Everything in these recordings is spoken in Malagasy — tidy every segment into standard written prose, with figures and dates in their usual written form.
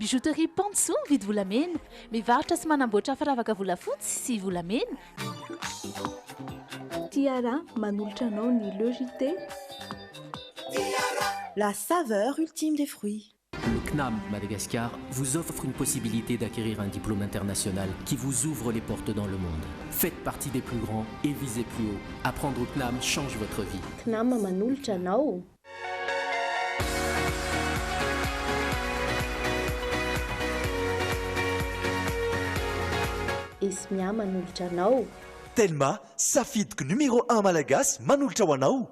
Bijouterie Panso mividy volamena, mivarotra sy manamboatra firavaka volafotsy sy volamena. Tiara manolotra anao ny logité. La saveur ultime des fruits. Le CNAM Madagascar vous offre une possibilité d'acquérir un diplôme international qui vous ouvre les portes dans le monde. Faites partie des plus grands et visez plus haut. Apprendre au CNAM change votre vie. CNAM manolotra anao. Esmia manolotra anao. Telma, safidiko numéro 1 malagasy manolotra ho anao.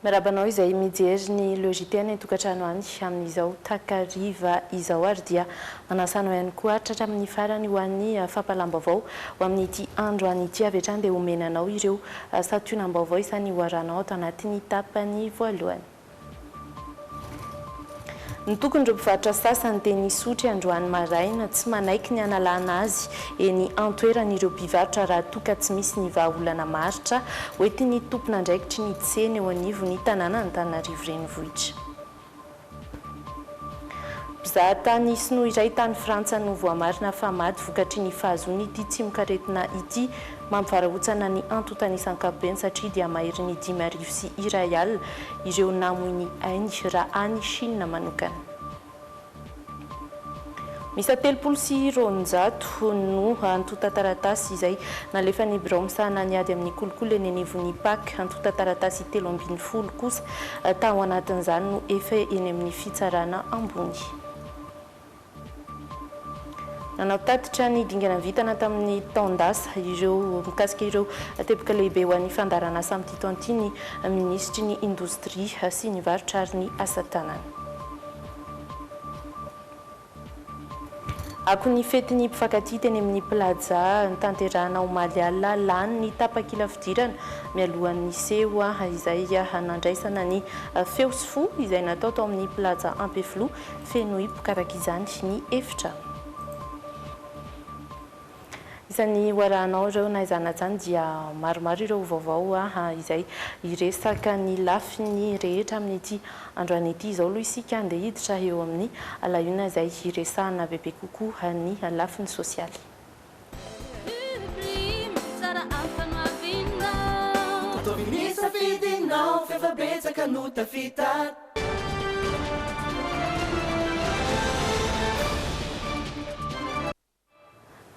Mirabanao izay mijery ny logité ny tokantrano any amin'izao takariva izao ary dia manasana ihany koa tratra amin'ny farany ho an'ny fampalam-baovao ho amin'ity andro an'ity avy hatrany dia omenanao ireo santionam-baovao isany hoaranao ato anatin'ny tapany voalohany. Ny tokony mpivarotra sasany dia nisotry androany maraina tsy manaiky ny analana azy eny antoeran'ireo mpivarotra raha toka tsy misy ny vahaolana maritra hoentiny tompona andraikitry ny tsena eo anivony tanàna Antananarivo renivohitra. Mpizahatany sinoa iray tany Frantsa no voamarina fa maty vokatry ny fahazony ity tsimokaretina ity mampivarahontsana ny antotanisan-kapeny satria dia mahery ny 5,000 sy R1 ireo namoiny ainy raha any Chine manokana. Misy 300 no antota taratasy izay nalefa ny birao misahana ny ady amin'ny kolokolo eny anivon'ny PAK antota taratasy 320 kosa tao anatin'izany no efa eny amin'ny fitsarana ambony. Nanao tatitra ny dingana vitana tamin'ny taondasa ireo mikasika ireo teboka lehibe ho an'ny fandarana samty taonty ny ministry ny indostria sy ny varotra ary ny asa tanana. Ako ny fetiny mpifankatia teny amin'ny plaza tanterahana omaly alina lany ny tapakila fidirana mialohan'ny seho izay nandraisana ny feo sy fo izay natao tao amin'ny plaza Ampeflo feno hipokarak izany ny efitra. Isan'ny hoarahanao ireo na izana zany dia maromaro ireo vaovao izay iresaka ny lafiny rehetra amin'ity androany ity izao aloha isika andeha hiditra eo amin'ny alahona izay iresahana bebe kokoa ny lafiny sosialy.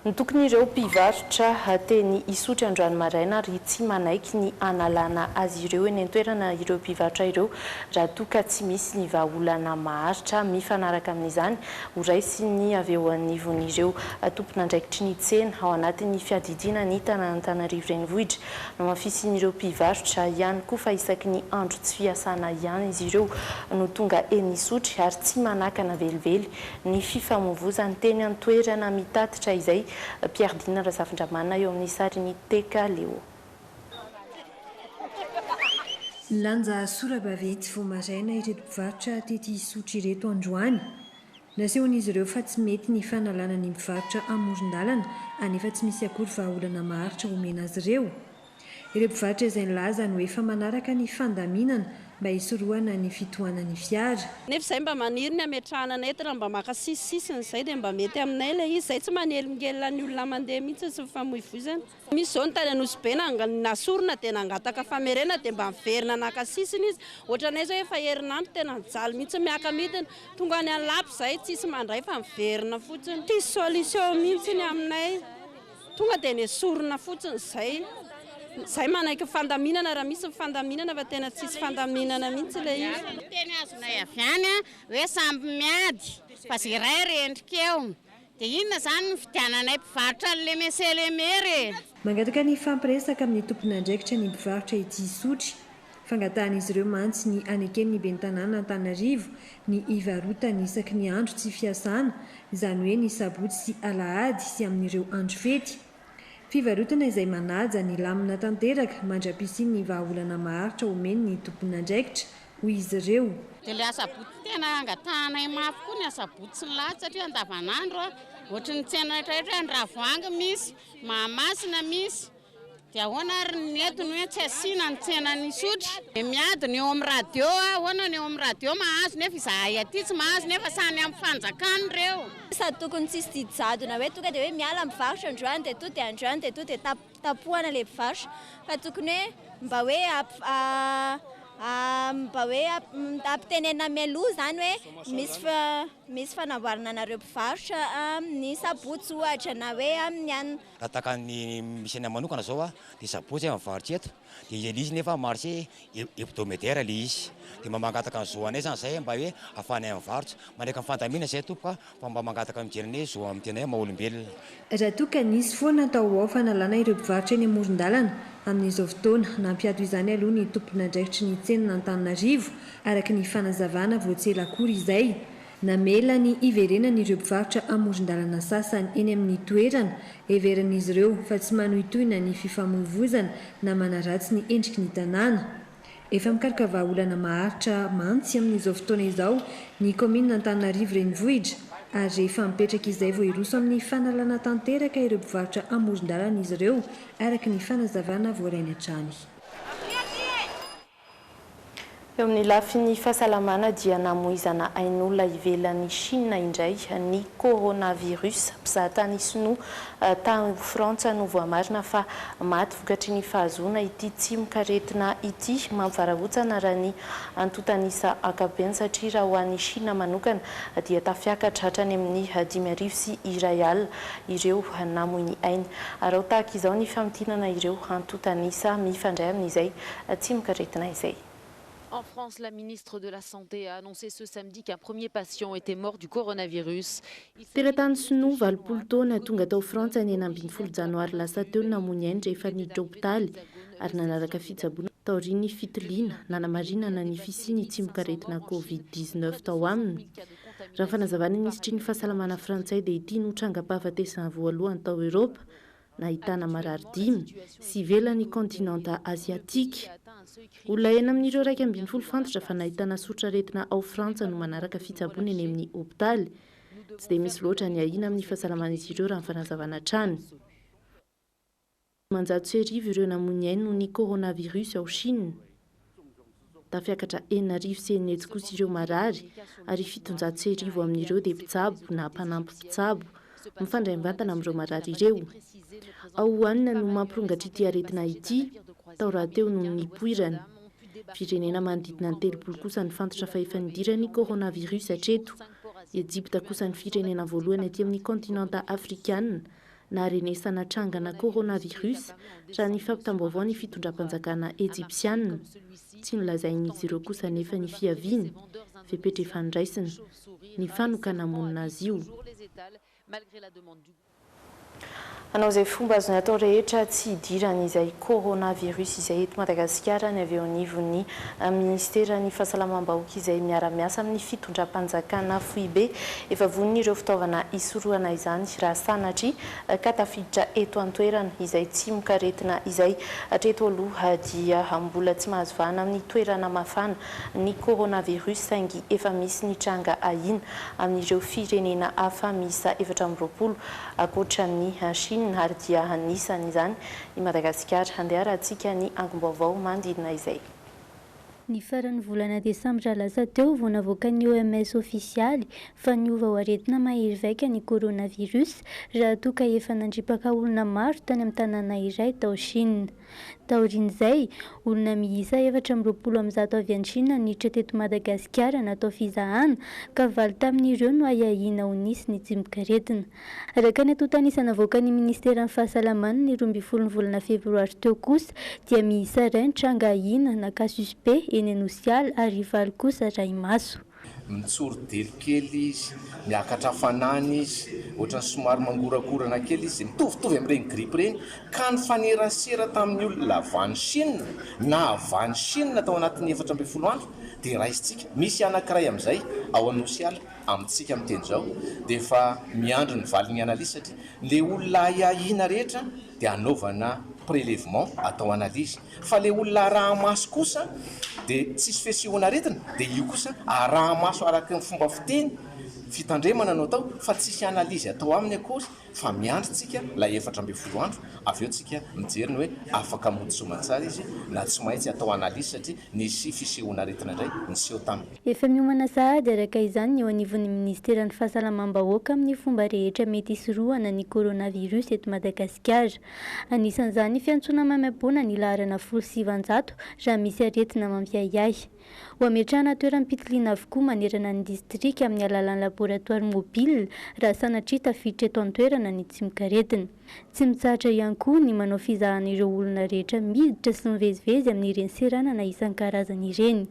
Ny tokony ireo mpivarotra teny isotry androany maraina ary tsy manaiky ny analana azy ireo eny antoerana ireo mpivarotra ireo raha toka tsy misy ny vahaolana maharitra mifanaraka amin'izany ho raisy ny avy eo anivon'ireo tompona andraikitry ny tsena ao anatin'ny fiadidiana ny tanàna Antananarivo renivohitra no mafisin'ireo mpivarotra ihany koa fa isaky ny andro tsy fiasana ihany izy ireo no tonga eny isotry ary tsy manakana velively ny fifamoivoizany teny antoerana mitatitra izay Pierre Dina Razafindramana eo amin'ny sariny Teka Leo. Lanja sora-baventy vao maraina ireto mpivarotra tety isotry ireto androany. Nasehon'izy ireo fa tsy mety ny fanalana ny mpivarotra amoron-dalana anefa tsy misy akory vahaolana maharitra omena azy ireo. Ireo mpivarotra izay nilaza no efa manaraka ny fandaminana mba hisorohana ny fitohanan'ny fiara. Nefa izay mba maniry ny ametrahana entana mba maka sisisiny izay dia mba mety aminay ilay izy izay tsy manelingelina ny olona mandeha mihitsy sy mifamoivoizana. Misy izao ny tany Anosibena nasorona dia nangataka famerena dia mba miverina naka sisiny izy. Ohatranay izao efa herinandro tena nijaly mihitsy miaka midina tonga ny anlapy izay tsisy mandray fa miverina fotsiny. Tsisy solution mihitsy ny aminay tonga dia ny sorona fotsiny izay. Zay manaiky fandaminana raha misy fandaminana fa tena tsisy fandaminana mihitsy ilay izy. Teny azonay avy any hoe samby miady fa zay iray rendrika eo dia inona izany ny fidiananay mpivarotra le meselemery. Mangataka ny fampiresaka amin'ny tompona andraikitra ny mpivarotra ity isotry. Fangatahan'izy ireo mantsy ny anekeny ny ben'ny tanàna Antananarivo ny ivarotany isaky ny andro tsy fiasana izany hoe ny sabotsy sy alahady sy amin'ireo andro fety. Fivarotana izay manaja ny lamina tanteraka mandra-pisiny ny vahaolana maharitra omeny ny tompona andraikitra hoy izy ireo. dia le asabotsy tena angatanay mafy koa ny asabotsy sy ny lahady satria andavanandro a ohatry ny tsena rehetrarehetra ny ravoanga misy mahamasina misy dia ahoana ary ny entiny hoe tsy asiana ny tsena ny sotry dia miadiny eo amin'ny radio ahoana ny eo amin'ny radio mahazo nefa izahay aty tsy mahazo nefa sany amin'ny fanjakany ireo sady tokony tsisy didy jadona hoe tonga dia hoe miala mivarotra androany dia to dia androany dia to dia tapohana ilay mpivarotra fa tokony hoe mba hoe ampitenena mialoha zany hoe misy fanamboarana anareo mpivarotra amin'ny sabotsy ohatra na hoe amin'ny anina raha taka ny misy any manokana zao a dia sabotsy mivarotra eto dia izy nefa marché hebdomadaire le izy dia mba mangataka ny zoanay zany zay mba hoe ahafahanay mivarotra mandraika amin'ny fandaminana zay tompoka fa mba mangataka mijerenay zo amin'ny tena hoe maha-olombelona raha toa ka nisy foana atao ao fanalana ireo mpivarotra eny amoron-dalana amin'izao fotoana nampiado izany aloha ny tompon'andraikitry ny tsena Antananarivo araka ny fanazavana voatselakory izay namela ny iverenana ireo mpivarotra amoron-dalana sasany eny amin'ny toerana everan'izy ireo fa tsy manohitohina ny fifamoivoizana na manaratsy ny endriky ny tanàna efa mikaroka vahaolana maharitra mantsy amin'izao fotoana izao ny komina Antananarivo renivohitra ary rehefa mipetraka izay vao iroso amin'ny fanalana tanteraka ireo mpivarotra amoron-dalana izy ireo araka ny fanazavana voarainy hatrany. Eo amin'ny lafiny fahasalamana dia namoizana ain'olona ivelan'ny Chine indray ny coronavirus mpizahatany sinoa tany Frantsa no voamarina fa maty vokatry ny fahazoana ity tsimikaretina ity mampivarahontsana raha ny antotanisa ankabeny satria raha ho an'ny Chine manokana dia tafiakatra hatrany amin'ny 10,000 sy R1 ireo namoy ny ainy ary ao tahaka izao ny famintinana ireo antotanisa mifandray amin'izay tsimikaretina izay. En France, la ministre de la Santé a annoncé ce samedi qu'un premier patient était mort du coronavirus. Teratany sinoa valopolo taona tonga tao Frantsa ny 12 janoary lasa teo namoy ainy rehefa niditra hopitaly ary nanaraka fitsaboana taoriny fitiliana nanamarinana ny fisiany tsimikaretina Covid-19 tao aminy. Raha fanazavana ministry ny fahasalamana frantsay dia ity no trangam-pahafatesana voalohany tao Eropa nahitana marary 5 sy ivelan'ny kontinanta asiatika. Olona ena amin'ireo 12 fantatra fa nahitana sotraretina ao Frantsa no manaraka fitsaboana eny amin'ny hopitaly. Tsy dia misy loatra ny ahina amin'ny fahasalaman'izy ireo raha ny fanazavana hatrany. Manjato sy arivo ireo namoy ny ainy noho ny coronavirus ao Chine. Tafiakatra 9,000 sy 9 kosa ireo marary ary 700 sy arivo amin'ireo dia mpitsabo na mpanampy mpitsabo mifandray mivantana amin'ireo marary ireo. Ao Wuhan no mampirongatra ity aretina ity tao raha teo no nipoirana. Firenena manodidina ny 30 kosa ny fantatra fa efa nidirany coronavirus hatreto. Egypte kosa ny firenena voalohany aty amin'ny kontinanta afrikana naharenesana trangana coronavirus raha ny fampitambaovao ny fitondram-panjakana egyptiana. Tsy nolazain'izy ireo kosa nefa ny fiaviany fepetra fandraisana ny fanokana monina azy io. Anao izay fomba azony atao rehetra tsy hidirana izay coronavirus izay eto Madagasikara ny avy eo anivon'ny ministeran'ny fahasalamam-bahoaka izay miara-miasa amin'ny fitondram-panjakana FIB efa vonina ireo fitaovana isorohana izany raha sanatry ka tafiditra eto an-toerana izay tsimikaretina izay hatreto aloha dia mbola tsy mahazo vahana amin'ny toerana mafana ny coronavirus saingy efa misy ny tranga ahina amin'ireo firenena hafa misa 720 akoatra ny Chine ary dia anisany izany i Madagasikara handeha rahantsika ny angom-baovao manodidina izay. Ny faran'ny volana desambra lasa teo vao navoaka ny OMS ofisialy fa niova ho aretina mahery vaika ny coronavirus raha toa ka efa nandripaka olona maro tany amin'ny tanàna iray tao Chine. Taorin'izay, olona miisa 420 avy any Chine niditra teto Madagasikara natao fizahana ka 9 tamin'ireo no ahiahina ho nisy ny tsimikaretina. Araka ny antontanisa navoaka ny ministeran'ny fahasalamana ny 12 volana febroary teo kosa dia miisa 2 ny tranga ahina na cas suspect eny Anosiala ary 9 kosa Raimaso. Mitsorodely kely izy, miakatra hafanana izy, ohatrany somary mangorakorana kely izy, mitovitovy amin'ireny grippe ireny, ka ny fanerasera tamin'ny olona lavany Chine na avany Chine tao anatin'ny 14 andro dia raisitsika misy anankiray amin'izay ao Anosiala amintsika amin'ny teny izao dia efa miandro ny valin'ny analisa satria le olona ahihina rehetra dia anaovana prélèvement atao analyzy fa le olona arahamaso kosa dia tsisy fisehoana aretina dia io kosa arahamaso araka ny fomba fiteny fitandremana no atao fa tsisy analyzy atao aminy akory fa miandrytsika la 14 andro avy eo tsika mijery ny hoe afaka mody somatsara izy na tsy maintsy atao analyzy satria nisy fisehoana aretina indray niseho taminy. Efa miomana sahady araka izany eo anivon'ny ministeran'ny fahasalamam-bahoaka amin'ny fomba rehetra mety hisorohana ny coronavirus eto Madagasikara. Anisan'izany fiantsona maimaimpoana ny laharana 700 raha misy aretina mampiayay. Ho ametrahana toeram-pitiliana avokoa manerana ny distrika amin'ny alalan'ny laboratoire mobile raha sanatria tafiditra eto an-toerana ny tsy mikaretina. Tsy mitsahatra ihany koa ny manao fizahana ireo olona rehetra miditra sy mivezivezy amin'ireny seranana isan-karazany ireny.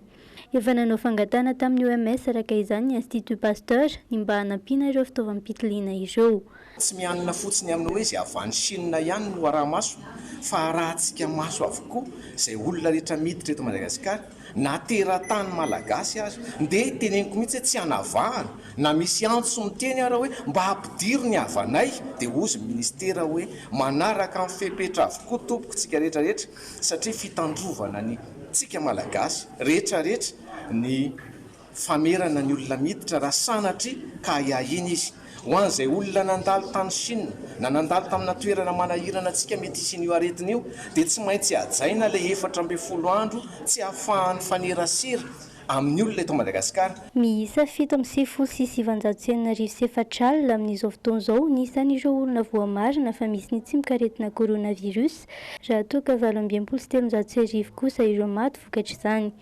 Efa nanao fangatana tamin'ny OMS araka izany ny Institut Pasteur ny mba hanampiana ireo fitaovam-pitiliana ireo. Tsy mianina fotsiny amin'ny hoe izay avy any Chine ihany no arahamaso fa arahantsika maso avokoa izay olona rehetra miditra eto Madagasikara na teratany malagasy azy dia teneniko mihitsy hoe tsy hanavahana na misy antso miteny ara hoe mba hampidiry ny havanay dia ozy ministera hoe manaraka amin'ny fepetra avokoa tompokontsika rehetrarehetra satria fitandrovana ny tsika malagasy rehetrarehetra ny famerana ny olona miditra raha sanatria ka iahiny izy ho an'izay olona nandalo tany Chine na nandalo tamina toerana manahirana antsika mety isin'io aretina io dia tsy maintsy hajaina ilay 14 andro tsy hahafahan'ny fanerasera amin'ny olona eto Madagasikara. Miisa 7,794 alina amin'izao fotoana izao ny isan'ireo olona voamarina fa misy ny tsy mikaretina coronavirus raha toa ka 7,309 kosa ireo maty vokatra izany.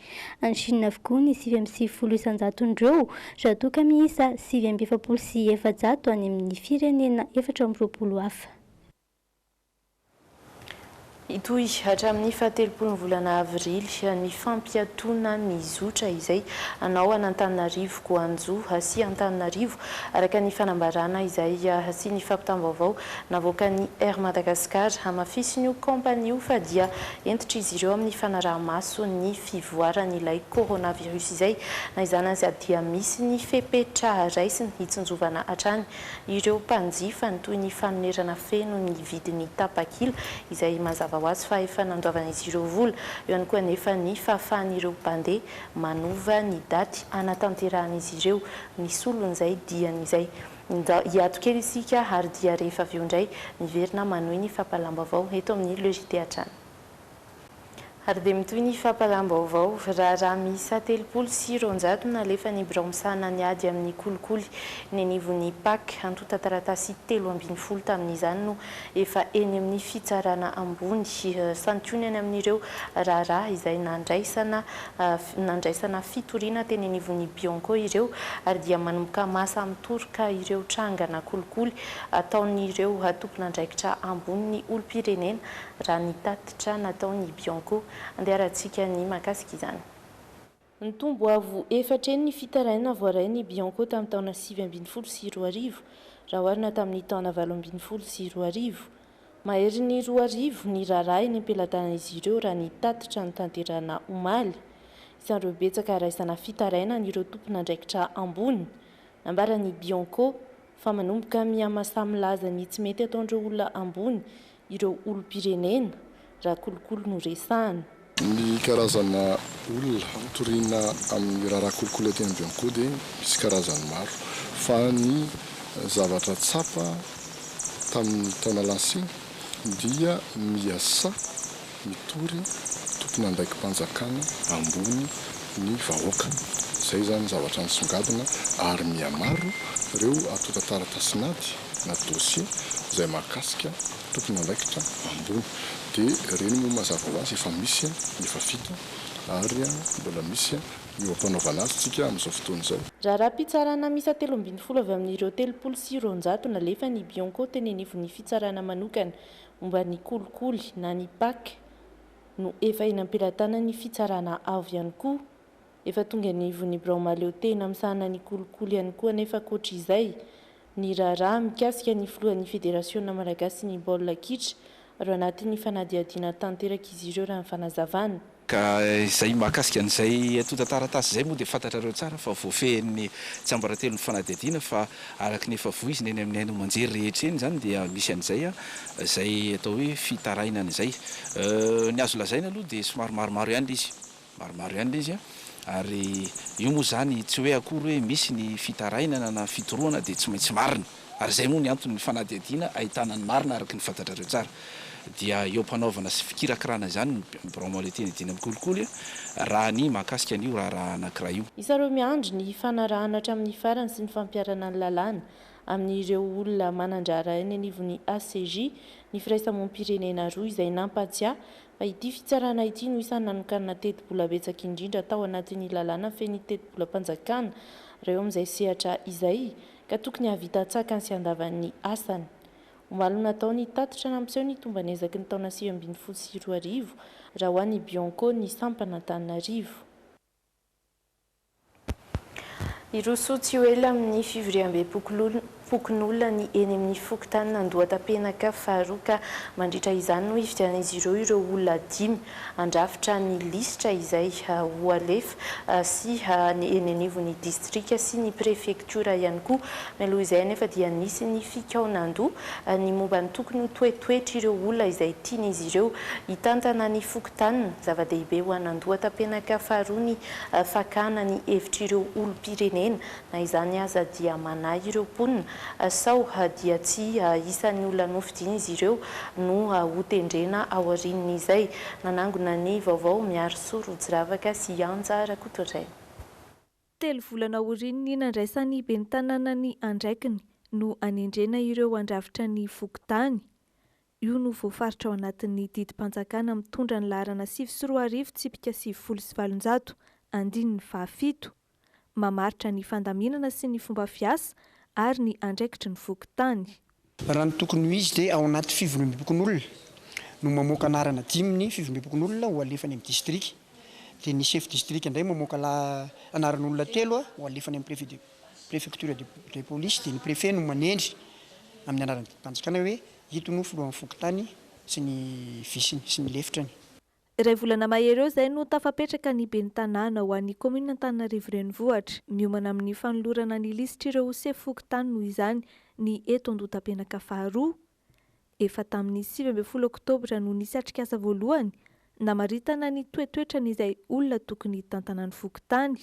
Any Chine avokoa ny 7,900 raha toa ka miisa 7,700 any amin'ny firenena 420 hafa. Itoy hatramin'ny 17 volana avrily ny fampiatoana mizotra izay anao an'Antananarivo Goanjo sy Antananarivo araka ny fanambarana izay sy ny fampitam-baovao navoaka ny Air Madagascar hamafisin'io kompania io fa dia entitra izy ireo amin'ny fanaraha-maso ny fivoaran'ilay coronavirus izay na izany azy dia misy ny fepetra raisiny hitsinjovana hatrany ireo mpanjifa ny toy ny fanonerana feno ny vidin'ny tapakila izay mazava ho azy fa efa nandoavana izy ireo vola eo ihany koa nefa ny fahafahan'ireo mpandeha manova ny daty anatanteran'izy ireo ny solon'izay dian'izay hiato kely isika ary dia rehefa avy eo indray miverina manohy ny fampalam-baovao eto amin'ny logité hatrany. Ary dia mitoy ny fampalam-baovao raha miisa 300 nalefa ny braomsana ny ady amin'ny kolikoly ny anivon'ny PAK antota taratasy 312 tamin'izany no efa eny amin'ny fitsarana ambony santionany amin'ireo raharaha izay nandraisana fitoriana teny anivon'ny Bianco ireo ary dia manomboka masa mitoroka ireo trangana kolikoly ataon'ireo tompon'andraikitra ambony ny olom-pirenena raha ny tatitra nataon'ny Bianco andeharantsika ny makasika izany. Ny tombo avo efatreny ny fitaraina voarainy Bianco tamin'ny taona 2012 raha oharina tamin'ny taona 2012. Mahery ny 2 ny raharaha ny ampelantanan'izy ireo raha ny tatitra ny tanterana omaly. Isan'ireo betsaka raisana fitaraina n'ireo tompon'andraikitra ambony. Nambaran'ny Bianco fa manomboka mihamasamy laza ny tsy mety ataon'ireo olona ambony ireo olom-pirenena raha kolikoly no resahana. Ny karazana olona toriana amin'ny raharaha kolikoly teny Bianco dia misy karazany maro fa ny zavatra tsapa tamin'ny taona lansiny dia miasa mitory tompon'andraiki-panjakana ambony ny vahoaka. Izay zany zavatra nisongadina ary mihamaro ireo atota taratasinaty na dossier izay mahakasika tompon'andraikitra ambony. Dia ireny moa mazava ho azy efa misy efa vita ary mbola misy eo ampanaovana azy tsika amin'izao fotoana izao. Raha mpitsarana misa 13 avy amin'ireo 300 nalefa ny Bianco teny anivon'ny fitsarana manokana momba ny kolikoly na ny PAK no efa eny ampelantanana ny fitsarana avo ihany koa efa tonga anivon'ny Braomaleo tena misahana ny kolikoly ihany koa nefa koatra izay ny raharaha mikasika ny filohan'ny Federasiona Malagasy ny baolina kitra ary anatin'ny fanadihadiana tanteraka izy ireo raha ny fanazavana. Ka izay mahakasika an'izay tonta taratasy izay moa dia fantatrareo tsara fa voafehin'ny tsambaratelo ny fanadihadiana fa araky ny efa voiziny eny amin'ny haino manjery rehetra eny zany dia misy an'izay izay atao hoe fitarainana izay. Ny azo lazaina aloha dia somary maromaro ihany izy, maromaro ihany izy ary io moa zany tsy hoe akory hoe misy ny fitarainana na fitoroana dia tsy maintsy marina, ary izay moa ny antony fanadihadiana ahitana ny marina araky ny fantatrareo tsara. Dia eo mpanaovana sy fikirakirana zany bramoleteny dina mikolikoly raha ny mahakasika an'io raha anankiray io. Isareo miandry ny fanarahana hatramin'ny farany sy ny fampiarana ny lalàna amin'ireo olona manandrara eny anivon'ny ACJ ny firaisamoam-pirenena roa izay nampatsiahy fa ity fitsarana ity no isany nanokanana teti-bola betsaka indrindra tao anatin'ny lalàna feny teti-bola-panjakana reo amin'izay sehatra izay ka tokony havita tsakany sy andavan'ny asany. Ombalo natao ny tatitra nampiseho ny tomba ny ezaky ny taona 2024 raha ho an'ny Bianco ny Sampanatananarivo. Iroso tsy ho ela amin'ny fivoriam-be pokon'olona ny eny amin'ny fokontany Nandohatam-penaka faharoa ka mandritra izany no hividian'izy ireo olona 5 andrafitra ny lisitra izay ho alefa sy eny anivon'ny distrika sy ny prefektura ihany koa. Mialoha izay anefa dia nisy ny fikaonandoha ny momba ny tokony ho toetoetra ireo olona izay tian'izy ireo hitantana ny fokontany. Zava-dehibe ho an'Andohatam-penaka faharoa ny fakana ny hevitr'ireo olom-pirenena na izany aza dia manahy ireo mponina sao dia tsy isan'ny olona nofidiana izy ireo no hotendrena ao aorian'izay. Nanangona ny vaovao miaro soro jiravaka sy anja rakotoray. 3 volana aoriany nandraisan'ny ben'ny tanàna ny andraikiny no anendrena ireo andrafitra ny fokontany. Io no voafaritra ao anatin'ny didim-panjakana mitondra ny laharana 7 tsipika 7 andininy 7 mamaritra ny fandaminana sy ny fomba fiasa ary ny andraikitry ny fokontany. Raha ny tokony ho izy dia ao anaty fivoriam-be-pokon'olona no mamoaka anarana 5 ny fivoriam-be-pokon'olona ho alefany amin'ny distrika. Dia ny chef district indray mamoaka anaran'olona 3 ho alefany amin'ny préfecture de police dia ny préfet no manendry amin'ny anaran'ny mpanjakana hoe ito no filohan'ny fokontany sy ny visiny sy ny lefitrany. Iray volana mahery eo izay no tafapetraka ny ben'ny tanàna ho an'ny komina Antananarivo renivohitra miomana amin'ny fanolorana ny lisitra ireo sefy fokontany noho izany ny eto Andohatam-penaka faharoa. Efa tamin'ny 20 oktobra no nisy atrikasa voalohany namaritana ny toetoetrany izay olona tokony tantanany fokontany.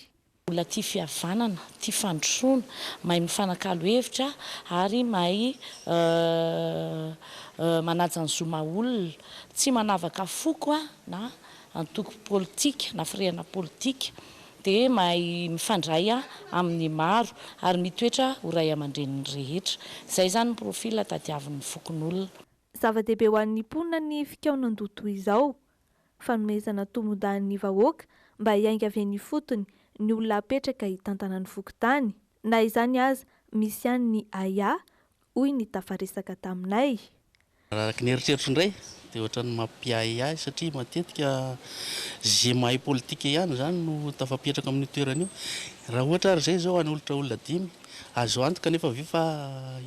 Olona tia fihavanana, tia fandrosoana, mahay mifanakalo hevitra ary mahay manaja ny zoma olona, tsy manavaka foko na antoko politika na firehana politika dia mahay mifandray amin'ny maro ary mitoetra ho ray aman-dreniny rehetra. Izay zany ny profila tadiavin'ny fokon'olona. Zava-dehibe ho an'ny mponina ny fikaonandoha toy izao, fanomezana tombon-dan'ny vahoaka mba hiainga avy ny fotony ny olona apetraka hitantana ny fokontany. Na izany aza misy ihany ny aya hoy ny tafaresaka taminay. Araka ny eritreritro indray dia ohatran'ny mampiahiahy satria matetika zay mahay politika ihany zany no tafapetraka amin'ny toerana io. Raha ohatra ary izay izao hanolotra olona 5 azo antoka nefa ve fa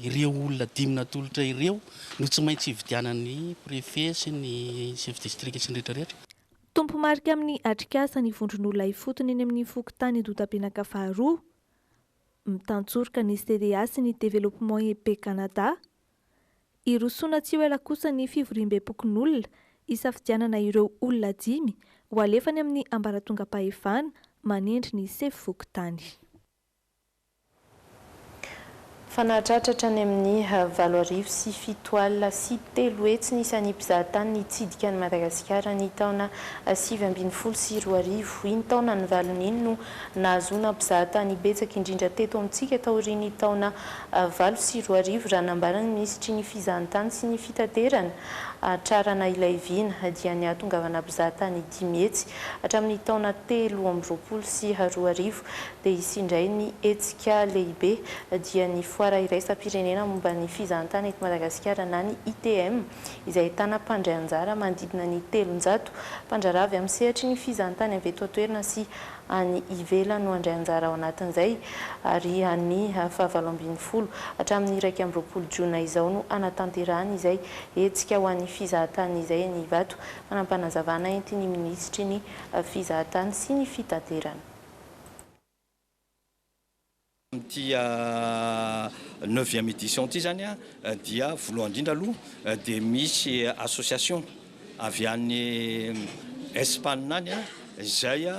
ireo olona 5 natolotra ireo no tsy maintsy hividianan'ny préfet sy ny chef district sy ny rehetrarehetra. Tompo marika amin'ny atrikasa ny vondron'olona ifotony eny amin'ny fokontany Andohatam-penaka faharoa mitantsorika ny CDA sy ny développement EP Canada. Irosoana tsy ho ela kosa ny fivoriam-be-pokon'olona isafidianana ireo olona 5 ho alefany amin'ny ambaratonga-pahefana manendry ny sefy fokontany. Fanatratratra ny amin'ny 7 sy 7 sy 3 hetsy ny isan'ny mpizahatany nitsidika ny Madagasikara ny taona 2020 sy 2020. Iny taona ny valon'iny no nahazoana mpizahatany betsaka indrindra teto amintsika taorian'ny taona 9 sy 2020 raha nambarana ny minisitry ny fizahatany sy ny fitaterana. Trarana ilay vina dia ny atongavana mpizahatany 5 hetsy hatramin'ny taona 13 sy 2020 dia isindray ny hetsika lehibe dia ny foara iraisam-pirenena momba ny fizahatany eto Madagasikara na ny ITM izay ahitana mpandray anjara manodidina ny 300 mpandrarava amin'ny sehatry ny fizahatany avy eto an-toerana sy any ivelany no andray anjara ao anatin'izay ary any fahavalo-ambin'ny folo hatramin'ny 20 Jona izao no anatanterahany izay hetsika ho an'ny fizahatany izay ny Ivato manam-panazavana entiny ministry ny fizahatany sy ny fitaterana. Tia 9e édition ty zany dia voalohany indrindra aloha dia misy association avy any Espagne any izay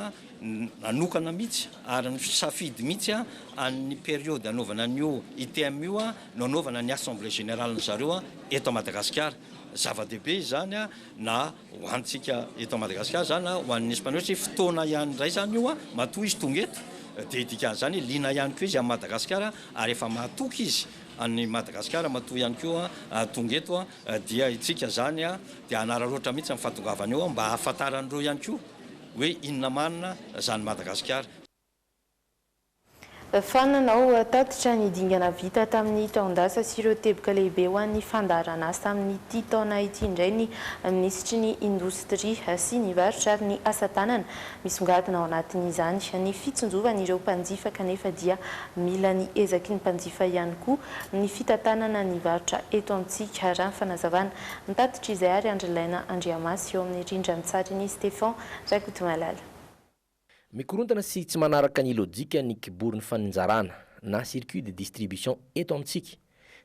nanokana mihitsy ary safidy mihitsy amin'ny période anaovana an'io ITM io no anaovana ny assemblée générale ny zareo eto Madagasikara. Zava-dehibe zany na ho antsika eto Madagasikara zany ho an'ny Espagnol sy fotoana ihany indray zany io matoa izy tonga eto dia dikan'izany lina ihany koa izy amin'ny Madagasikara ary efa mahatoky izy any Madagasikara matoa ihany koa tonga eto dia itsika zany dia anararoatra mihitsy amin'ny fahatongavany eo mba ahafantaran'ireo ihany koa hoe inona manina zany Madagasikara. Fananao tatitra ny dingana vita tamin'ny taondasa sy ireo teboka lehibe ho an'ny fandaharana azy tamin'ity taona ity indray ny ministry ny indostria sy ny varotra ary ny asa tanana misongadina ao anatin'izany ny fitsonjovana ireo mpanjifa kanefa dia mila ny ezaky ny mpanjifa ihany koa ny fitatanana ny varotra eto amintsika raha fanazavana ny tatitra izay ary Andrilaina Andriamasy eo amin'ny rindrantsary ny Stéphane Rakotomalala. Mikorontana sy tsy manaraka ny lojika ny kiborin'ny faninjarana na circuit de distribution eto amintsika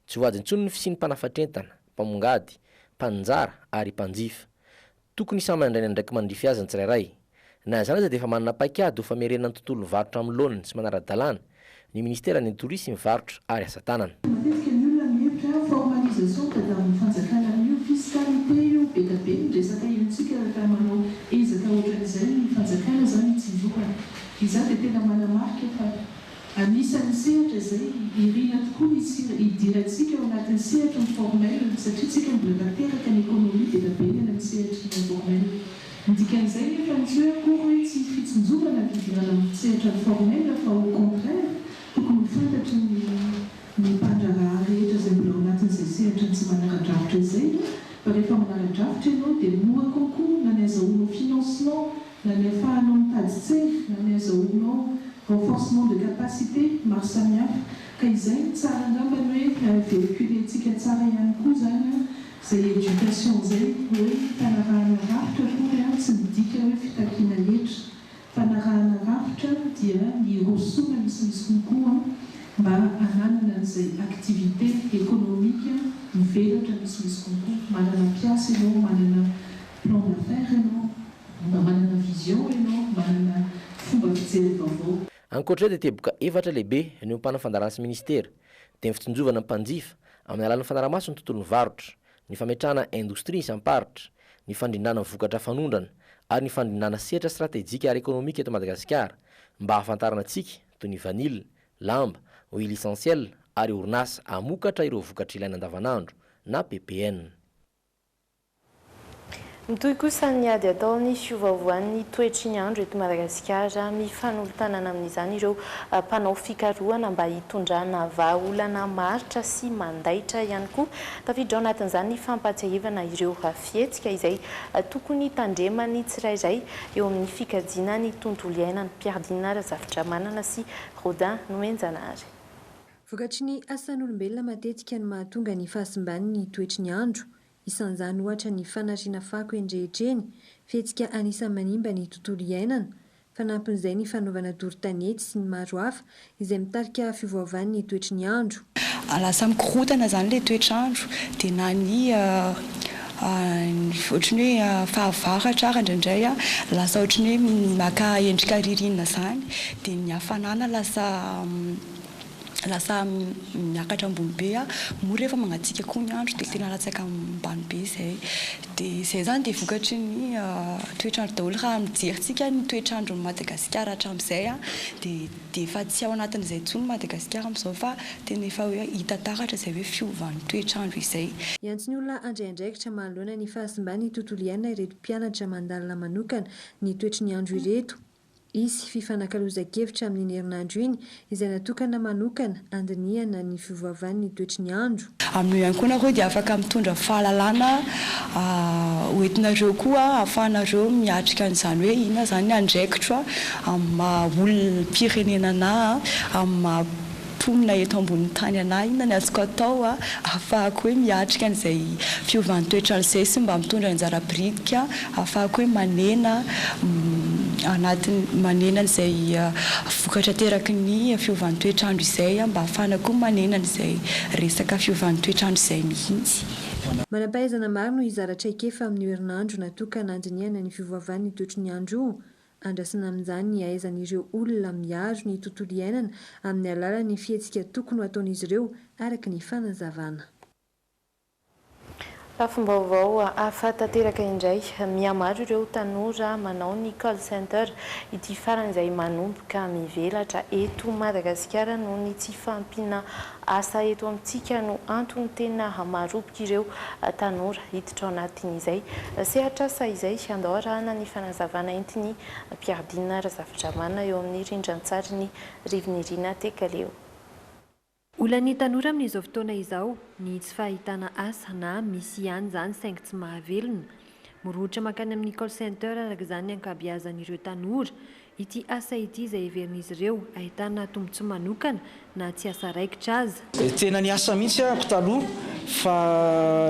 tsy ho adintsony ny fisian'ny mpanafatrentana mpamongady mpanjara ary mpanjifa tokony samy andraina ndraiky mandrify azy ny tsirairay na zany aza dia efa manana paikady ho famerenana ny tontolo varotra amin'ny laoniny sy manara-dalàna ny ministera ny tourisme varotra ary asa tanana. Formalisation tamin'ny fanjakana io fiscalité io be da be resaka iontsika rehefa manao ezaka ohatran'izay ny fanjakana zany tsinjovana izany dia tena manamarika fa anisan'ny sehatra izay irina tokoa idirantsika ao anatin'ny sehatra ny formel satria tsika mbola tanteraka ny économie be da be ny amin'ny sehatra ny formel dikan'izay nefa ny hoe akory hoe tsy fitsinjovana fidirana amin'ny sehatra ny formel fa au contraire tokony fantatry ny mpandraraha rehetra izay mbola ao anatin'izay sehatra tsy manara-drafitra izay fa rehefa manara-drafitra ianao dia mora kokoa na ny azahoanao financement na ny ahafahanao mitady tsefy na ny azahoanao renforcement de capacité maro samihafa ka izay tsara angambany hoe véhiculentsika tsara ihany koa zany izay éducation izay hoe fanarahana rafitra koa tsy midika hoe fitakiana hetra fanarahana rafitra dia ny rosona misimisy kokoa mba ananana an'izay activité économique mivelatra misimisy kokoa manana piasa ianao manana plan d'affaires ianao mba manana vision ianao manana fomba fijery vaovao. Ankoatra dia teboka efatra lehibe ny mpanafandarana sy ministera dia ny fitsinjovana mpanjifa amin'ny alalan'ny fanaramaso ny tontolon'ny varotra ny fametrahana indostria isam-paritra ny fandrindrana vokatra fanondrana ary ny fandrindrana sehatra stratéjika ary économique eto Madagasikara mba hahafantarana antsika toy ny vanille lamba huile essentielle ary orinasa amokatra ireo vokatra ilaina andavanandro na PPN. Mitohy kosa ny ady ataony fiovaovan'ny toetry ny andro eto Madagasikara mifanolotanana amin'izany ireo mpanao fikarohana mba hitondrana vahaolana maritra sy mandaitra ihany koa tafiditra ao anatin'izany ny fampatsiahivana ireo fihetsika izay tokony tandremany tsirairay eo amin'ny fikajiana ny tontolo iainany. Piardina Razafitra Manana sy Rodin Noenjanary. Vokatry ny asan'olombelona matetika no mahatonga ny fahasimban'ny ny toetry ny andro. Isan'izany ohatra ny fanariana fako endrehitreny, fihetsika anisan'ny manimba ny tontolo iainana, fanampin'izay ny fanaovana doro-tanety sy ny maro hafa izay mitarika fiovaovan'ny toetry ny andro. Lasa mikorotana zany ilay toetr'andro dia na ny ohatrany hoe fahavaratra ary indraindray lasa ohatrany hoe maka endrika ririnina zany dia ny hafanana lasa miakatra ambony be mora rehefa mangatsiaka koa ny andro dia tena latsaka ambany be izay dia izay zany dia vokatry ny toetr'andro daholo raha mijerytsika ny toetr'andro Madagasikara hatramin'izay dia efa tsy ao anatin'izay intsony Madagasikara amin'izao fa tena efa hoe hita taratra izay hoe fiovan'ny toetr'andro izay. Iantso ny olona andraindraikitra manoloana ny fahasimban'ny tontolo iainana ireto mpianatra mandalina manokana ny toetry ny andro ireto. Isy fifanankalozan-kevitra amin'ny herinandro iny izay natokana manokana andinihana ny fiovaovan'ny toetry ny andro. Amin'io ihany koa nareo dia afaka mitondra fahalalana hoentinareo koa ahafahanareo miatrika an'izany hoe inona zany andraikitra amin'ny olom-pirenena na amin'ny ponina eto ambonin'ny tany anay, inona ny azoko atao ahafahako hoe miatrika an'izay fiovan'ny toetrandro izay sy mba mitondra anjara pridika ahafahako hoe manena an'izay vokatra teraky ny fiovan'ny toetrandro izay mba ahafahana koa manena an'izay resaka fiovan'ny toetrandro izay mihitsy. Manam-pahaizana maro no izaratra ikefa amin'ny herinandro natokana andinihana ny fiovaovan'ny toetry ny andro. Andrasana amin'izany ny ahaizan'ireo olona miaro ny tontolo iainana amin'ny alalan'ny fihetsika tokony ho ataon'izy ireo araka ny fanazavana. Lafim-baovao ahafantateraka indray mihamaro ireo tanora manao ny call center ity farany izay manomboka mivelatra eto Madagasikara noho ny tsy fahampiana asa eto amintsika no antony tena maroboka ireo tanora hiditra ao anatin'izay. Sehatr'asa izay andaorana ny fanazavana entiny Piardina Razafintramana eo amin'ny rindran-tsary ny Rivinirina Tekaleo. Olan'ny tanora amin'izao fotoana izao ny tsy fahitana asa na misy ihany izany saingy tsy mahavelona. Mirohatra makany amin'ny call center araka izany ankabeazan'ireo tanora. Ity asa ity izay heverin'izy ireo ahitana tombontsoa manokana na tsy asa raikitra aza. Tena ny asa mihitsy ako taloha fa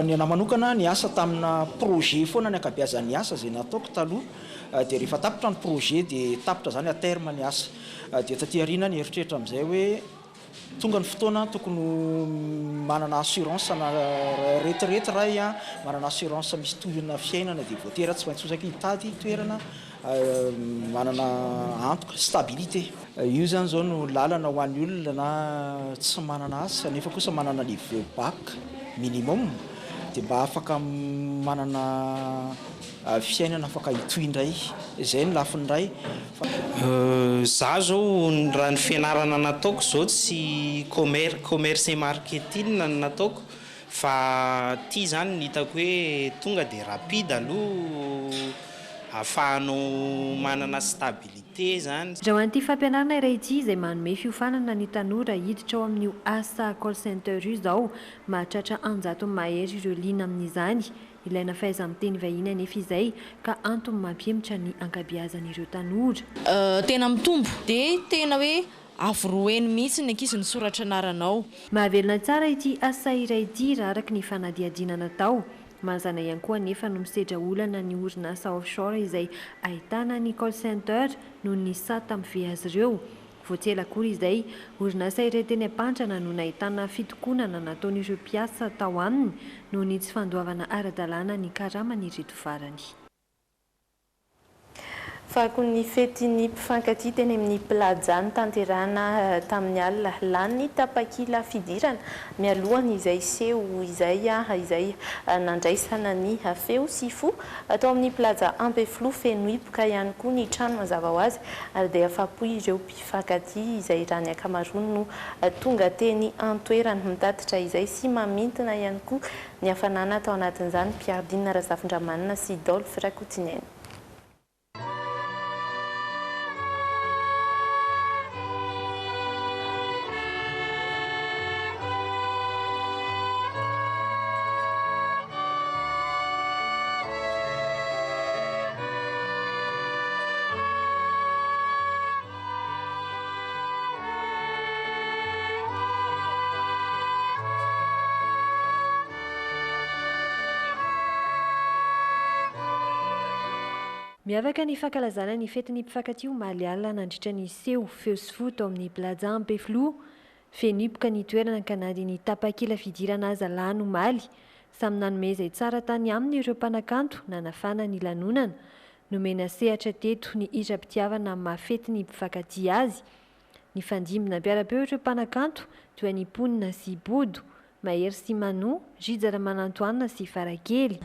ny anahy manokana ny asa tamina projet foana ny ankabeazan'ny asa izay nataoko taloha dia rehefa tapitra ny projet dia tapitra zany a terme ny asa dia taty aoriana ny heritreritra amin'izay hoe tonga ny fotoana tokony manana assurance na retraite raha manana assurance misy tohina fiainana dia voatera tsy maintsy osaky hitady toerana manana antoka stabilité. Io zany zao no lalana ho an'ny olona na tsy manana asa nefa kosa manana niveau bac minimum dia mba afaka manana fiainana afaka hitoindray. Izay ny lafiny ray. Za zao raha ny fianarana nataoko zao tsy commerce et marketing no nataoko fa ty zany ny hitako hoe tonga dia rapide aloha ahafahanao manana stabilité zany. Raha ho an'ity fampianarana iray ity izay manome fiofanana ny tanora hiditra ao amin'io asa call center io izao mahatratra 100 mahery ireo liana amin'izany. Ilaina fahaiza-miteny vahiny anefa izay ka antony mampiemitra ny ankabeazan'ireo tanora. Tena mitombo dia tena hoe avoroeny mihitsy ny ankizy ny soratra anaranao. Mahavelona tsara ity asa iray ity raha araka ny fanadihadiana natao. Mazana ihany koa nefa no misedra olana ny orinasa offshore izay ahitana ny call center noho ny sata mive azy ireo. Voatsela kory izay orinasa iray teny ampandrana no nahitana fitokonana nataon'ireo mpiasa tao aminy noho ny tsy fandoavana ara-dalàna ny karamany ireto farany. Fako ny fetin'ny mpifankatia teny amin'ny plaza ny tanterana tamin'ny alina lany tapakila fidirana mialohany izay seho izay nandraisana ny feo sy fo atao amin'ny plaza Ambeflo feno hipoka ihany koa ny trano mazava ho azy ary dia afapo ireo mpifankatia izay raha ny akamaroany no tonga teny antoerany mitatitra izay sy mamintina ihany koa ny hafanana atao anatin'izany Piardina Razafintramana sy Dolphe Rakotineny. Miavaka ny fankalazana ny fetin'ny mpifankatia omaly alina nandritra ny seho feo sy fo tao amin'ny plaza Ambeflo feno hipoka ny toerana kanady ny tapakila fidirana aza lany omaly. Samy nanome izay tsara tany aminy ireo mpanakanto nanafana ny lanonana nomena sehatra teto ny ira-pitiavana amin'ny mahafety ny mpifankatia azy. Ny fandimbina mpiara-peo ireo mpanakanto toa ny ponina sy bodo mahery sy mano Rijara Manantoanina sy Farakely.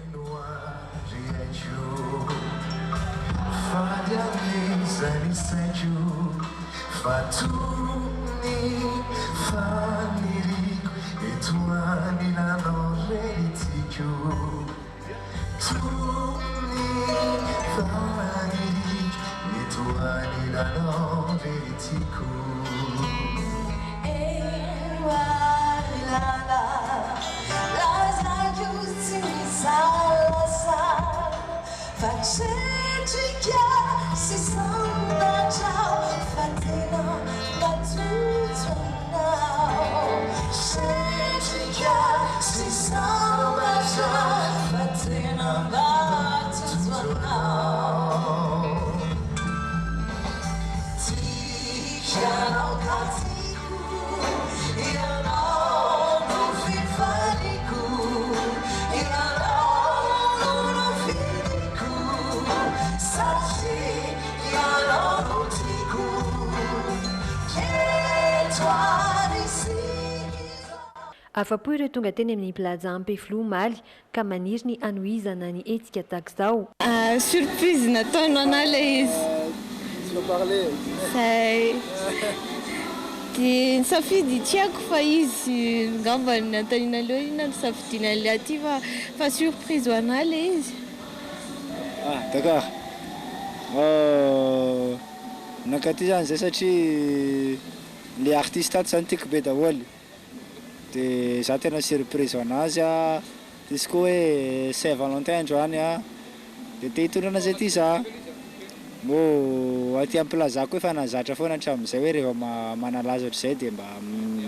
afa-po ireo tonga teny amin'ny plaza Ampefilo Omaly ka maniry ny anohizana ny hetsika tahaka izao. Surprise nataonao ana ilay izy. Dia nisafidy tiako fa izy ngamba nataina aloha ina nisafidiana ilay aty fa surprise ho ana ilay izy. D'accord. Nakaty zany zay satria le artiste ato zany tiako be daholo. Dia za tena surprise ho anazy a. Izy koa hoe Saint-Valentin androany a. Dia te hitondrana zay ty za. Mo aty amin'ny plazako efa nazatra foana hatramin'izay hoe rehefa manalaza ohatr'izay dia mba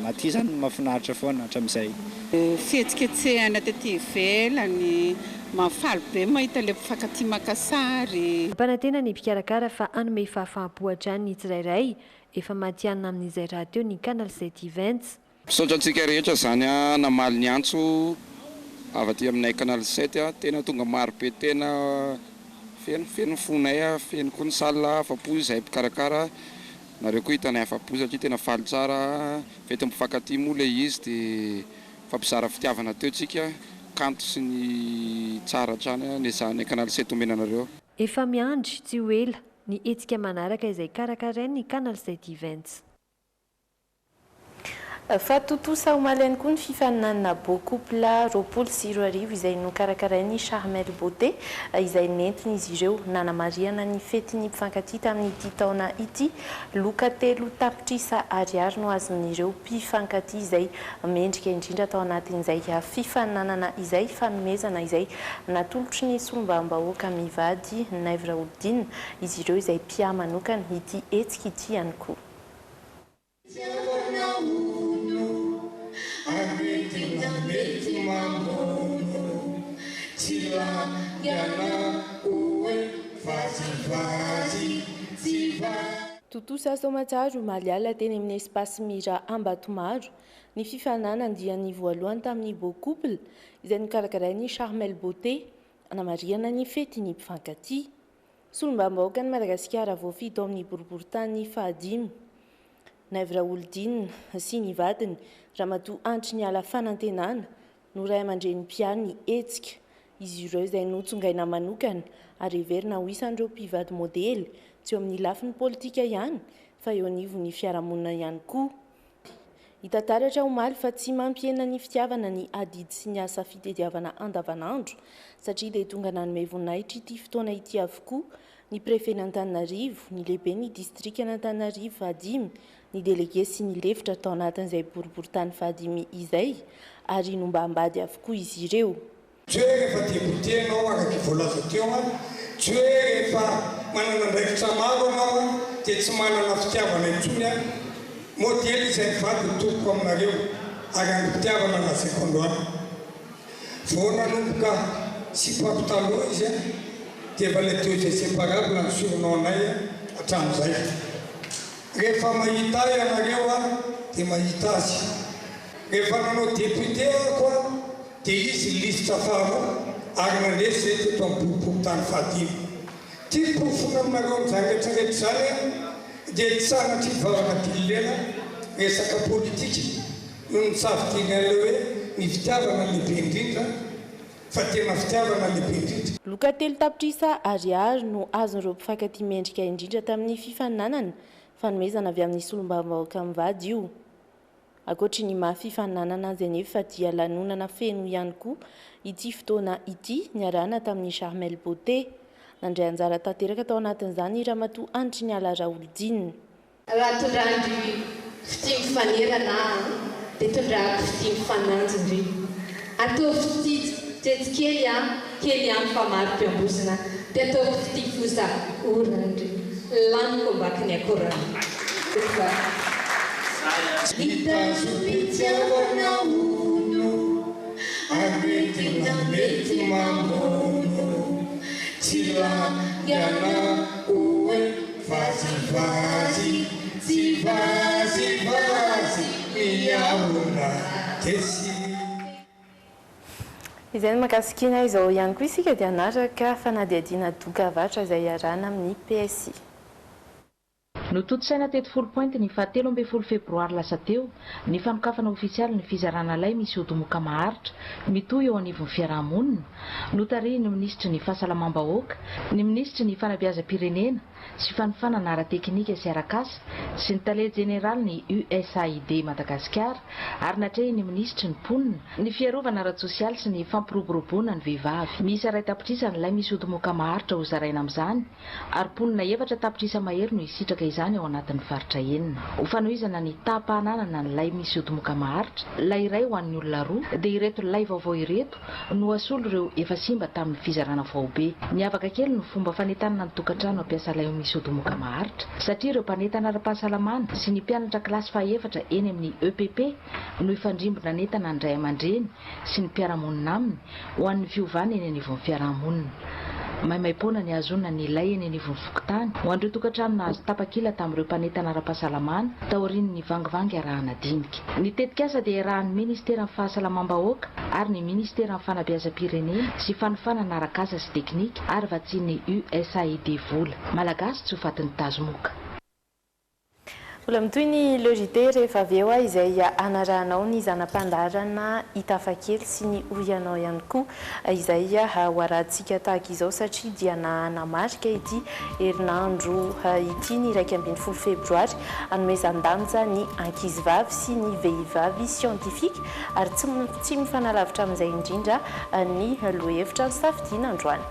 aty zany mahafinaritra foana hatramin'izay. Fihetsiketsehana taty ivelany mafaly be mahita ilay mpifankatia maka sary. Mpanantena ny mpikarakara fa hanome fahafahampo hatrany ny tsirairay efa matianina amin'izay raha teo ny Canal 7 Events. Misaotra antsika rehetra zany a namaly ny antso avy aty aminay Canal 7 tena tonga maro be tena feno fonay a feno koa ny salle afa-po izay mpikarakara nareo koa hitanay afa-po satria tena faly tsara fety mpifankatia moa ilay izy dia fampizara fitiavana teo tsika kanto sy ny tsara hatrany nezanay Canal 7 omenanareo. Efa miandry tsy ho ela ny hetsika manaraka izay karakarain'ny Canal 7 Events. Fa totosa Omaly koa ny fifaninanana beau couple roapolo sy roa arivo izay nokarakarain'ny Charmel Beauté izay nentiny izy ireo nanamariana ny fetin'ny mpifankatia tamin'ity taona ity. Loka telo tapitrisa ariary no azon'ireo mpifankatia izay mendrika indrindra tao anatin'izay fifaninanana izay fanomezana izay natolotry ny solombavam-bahoaka mivady Naivra Oldine izy ireo izay mpia manokana ity hetsika ity ihany koa. Totosa Somatsaro Omaly ala teny amin'ny espace Mira Ambatomaro ny fifaninanana dia ny voalohany tamin'ny beau couple izay nikarakarain'ny Charmel Beauté anamariana ny fetin'ny mpifankatia. Solombavam-bahoaka ny Madagasikara voafito ao amin'ny boriboritany fahadimy. Naivra Oldine sy ny vadiny Ramatoa Antry ny ala fanantenana no ray aman-dreny mpiany hetsika izy ireo izay notsongaina manokana ary heverina ho isan'ireo mpivady modely tsy eo amin'ny lafiny politika ihany fa eo anivon'ny fiarahamonina ihany koa. Hitantaratra Omaly fa tsy mampiena ny fitiavana ny adidy sy ny asa fitediavana andavanandro satria dia tonga nanome voninahitra ity fotoana ity avokoa ny prefetan'Antananarivo, ny lehibe ny distrikan'Antananarivo fahadimy, ny délégué sy ny lefitra tao anatin'izay boriboritany fahadimy izay ary nomba ambady avokoa izy ireo. Tsy hoe rehefa député anao araka voalaza teo tsy hoe rehefa manana andraikitra maro anao dia tsy manana fitiavana intsony modely izay vady toko aminareo ary any fitiavana na sekondoana. Vao nanomboka sy pampitaloha izy dia efa le teo izay séparable ny soronao anay hatramin'izay. Rehefa mahita ianareo dia mahita azy. Rehefa nanao député koa dia izy lisitra faharoa ary nandresy zay teto amin'ny boriboritany fahadimy. Tia porofona aminareo amin'izany rehetrarehetra zany dia sanatry vavaka dililena resaka politika no nisafidiana ilay hoe ny fitiavana lehibe indrindra fa tena fitiavana lehibe indrindra. Loka telo tapitrisa ariary no azon'ireo mpifankatia mendrika indrindra tamin'ny fifaninanana fanomezana avy amin'ny solombavam-bahoaka mivady io. Ankoatry ny mahafifaninanana azy anefa dia lanonana feno ihany koa ity fotoana ity niarahana tamin'ny Charmel Beauté. nandray anjara tanteraka tao anatin'izany Ramatoa Andry Niala Raolodinina. Raha tondrandry fitiny fanerana dia tondrahako fitiny fananjindry. Atao fitity kely kely any fa maro mpiambosina dia atao fitiny fosa orandry laniko mbaky ny akorana. Itazopitiavana uno avetina mety mamono tilangana oe vazivazy tsy vazivazy miahona tesy. Izay mahakasikina izao ihany koa isika dia anaraka fanadihadiana doka avatra izay iarana amin'ny PSI. Nototosaina teto 10 pointy ny 17 febroary lasa teo ny fanokafana ofisialy ny fizarana lay misy odomoka maharitra mitoy eo anivon'ny fiarahamonina notarihiny ministry ny fahasalamam-bahoaka, ny ministry ny fanabeazam-pirenena sy fanofanana ara-teknika sy arakasa sy ny tale jeneraly ny USAID Madagasikara ary natrehy ny ministry ny mponina ny fiarovana ara-tsosialy sy ny fampiroboroboana ny vehivavy. Misy iray tapitrisa ny lay misy odomoka maharitra ho zaraina amin'izany ary mponina efatra tapitrisa mahery no hisitraka izany ao anatin'ny faritra enina. Ho fanohizana ny tapahananana ny lay misy odomoka maharitra, lay iray ho an'ny olona roa dia ireto lay vaovao ireto no asolo ireo efa simba tamin'ny fizarana vaobe. Miavaka kely ny fomba fanentanana ny tokantrano ampiasa lay misy odomoka maharitra satria ireo mpanentana ara-pahasalamana sy ny mpianatra kilasy fahaefatra eny amin'ny EPP no ifandrimbona nentana ny ray aman-dreny sy ny mpiarahamonina aminy ho an'ny fiovana eny anivon'ny fiarahamonina. Maimaimpona ny azonana ny lay eny anivon'ny fokontany ho an'ireo tokantrano nahazo tapakila tamin'ireo mpanentana ara-pahasalamana taorian'ny vangivangy arahana dinika. Ny tetikasa dia arahan'ny ministera amin'ny fahasalamam-bahoaka ary ny ministera amin'ny fanabeazam-pirenena sy fanofanana arakasa sy teknika ary vatsian'ny USAID vola. Malagasy tsy ho fatin'ny tazomoka. Olona mitoy ny logité rehefa avy eo izay anarahanao ny zanam-pandarana itafakely sy ny oyanao ihany koa izay ho arahantsika tahaka izao satria dia namarika ity herinandro ity ny 21 febroary anomezan-danja ny ankizivavy sy ny vehivavy scientifique ary tsy mifanalavitra amin'izay indrindra ny lohevitra ny safidiana androany.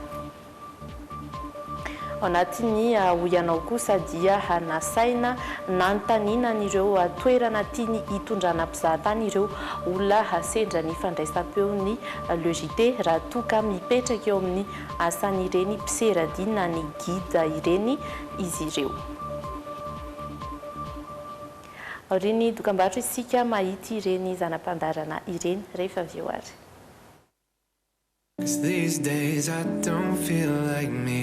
Ao anatin'ny oyanao kosa dia nasaina nanontaniana n'ireo toerana tiany hitondrana mpizahatany ireo olona sendra ny fandraisam-peo ny logité raha toka mipetraka eo amin'ny asan'ireny mpiseradina ny guide ireny izy ireo. Ireny dokam-barotra isika mahity ireny zanam-pandarana ireny rehefa avy eo ary. These days I don't feel like me.